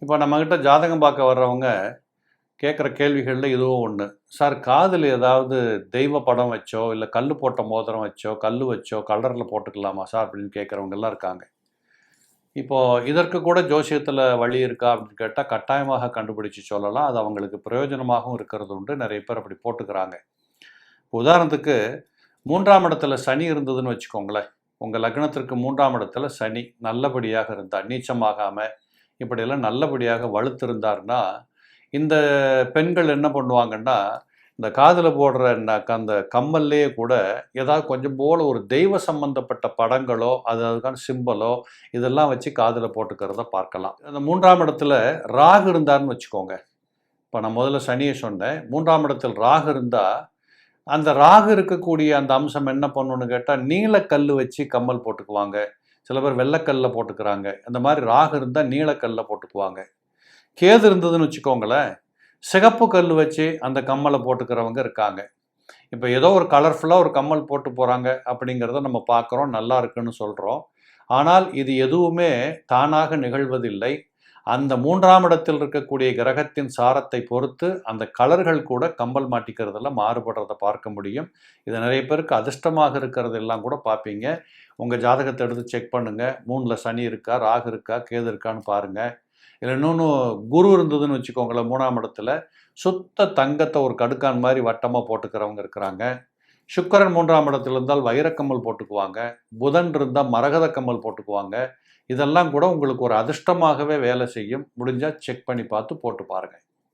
இப்போ நம்மக்கிட்ட ஜாதகம் பார்க்க வர்றவங்க கேட்குற கேள்விகளில் இதுவும் ஒன்று. சார், காதில் ஏதாவது தெய்வ படம் வச்சோ, இல்லை கல் போட்ட மோதிரம் வச்சோ, கல் வச்சோ கலரில் போட்டுக்கலாமா சார் அப்படின்னு கேட்குறவங்கெல்லாம் இருக்காங்க. இப்போது இதற்கு கூட ஜோசியத்தில் வழி இருக்கா அப்படின்னு கேட்டால் கட்டாயமாக கண்டுபிடிச்சு சொல்லலாம். அது அவங்களுக்கு பிரயோஜனமாகவும் இருக்கிறது உண்டு. நிறைய பேர் அப்படி போட்டுக்கிறாங்க. உதாரணத்துக்கு 3ஆம் இடத்துல சனி இருந்ததுன்னு வச்சுக்கோங்களேன். உங்கள் லக்னத்திற்கு 3ஆம் இடத்துல சனி நல்லபடியாக இருந்தார், நீச்சமாகாமல் இப்படியெல்லாம் நல்லபடியாக வலுத்திருந்தார்னா, இந்த பெண்கள் என்ன பண்ணுவாங்கன்னா, இந்த காதில் போடுற அந்த கம்மல்லையே கூட ஏதாவது கொஞ்சம் போல் ஒரு தெய்வ சம்பந்தப்பட்ட படங்களோ, அதுக்கான சிம்பலோ இதெல்லாம் வச்சு காதில் போட்டுக்கிறத பார்க்கலாம். அந்த 3ஆம் இடத்துல ராகு இருந்தார்னு வச்சுக்கோங்க. இப்போ நான் முதல்ல சனியை சொன்னேன். 3ஆம் இடத்தில் ராகு இருந்தால், அந்த ராகு இருக்கக்கூடிய அந்த அம்சம் என்ன பண்ணணும்னு கேட்டால், நீலக்கல் வச்சு கம்மல் போட்டுக்குவாங்க. சில பேர் வெள்ளைக்கல்ல போட்டுக்கிறாங்க. அந்த மாதிரி ராகு இருந்தால் நீலக்கல்ல போட்டுக்குவாங்க. கேது இருந்ததுன்னு வச்சுக்கோங்களேன், சிகப்பு கல் வச்சு அந்த கம்மலை போட்டுக்கிறவங்க இருக்காங்க. இப்போ ஏதோ ஒரு கலர்ஃபுல்லாக ஒரு கம்மல் போட்டு போகிறாங்க அப்படிங்கிறத நம்ம பார்க்குறோம், நல்லா இருக்குன்னு சொல்கிறோம். ஆனால் இது எதுவுமே தானாக நிகழ்வதில்லை. அந்த 3ஆம் இடத்தில் இருக்கக்கூடிய கிரகத்தின் சாரத்தை பொறுத்து அந்த கலர்கள் கூட கம்பல் மாட்டிக்கிறதுல மாறுபடுறதை பார்க்க முடியும். இது நிறைய பேருக்கு அதிர்ஷ்டமாக இருக்கிறது எல்லாம் கூட பார்ப்பீங்க. உங்கள் ஜாதகத்தை எடுத்து செக் பண்ணுங்கள். 3ல் சனி இருக்கா, ராகு இருக்கா, கேது இருக்கான்னு பாருங்கள். இல்லை இன்னொன்று குரு இருந்ததுன்னு வச்சுக்கோங்களேன், 3ஆம் இடத்துல சுத்த தங்கத்தை ஒரு கடுக்கான் மாதிரி வட்டமாக போட்டுக்கிறவங்க இருக்கிறாங்க. சுக்கிரன் 3ஆம் இடத்துல இருந்தால் வைரக்கம்மல் போட்டுக்குவாங்க. புதன் இருந்தால் மரகத கம்மல் போட்டுக்குவாங்க. இதெல்லாம் கூட உங்களுக்கு ஒரு அதிர்ஷ்டமாகவே வேலை செய்யும். முடிஞ்சால் செக் பண்ணி பார்த்து போட்டு பாருங்கள்.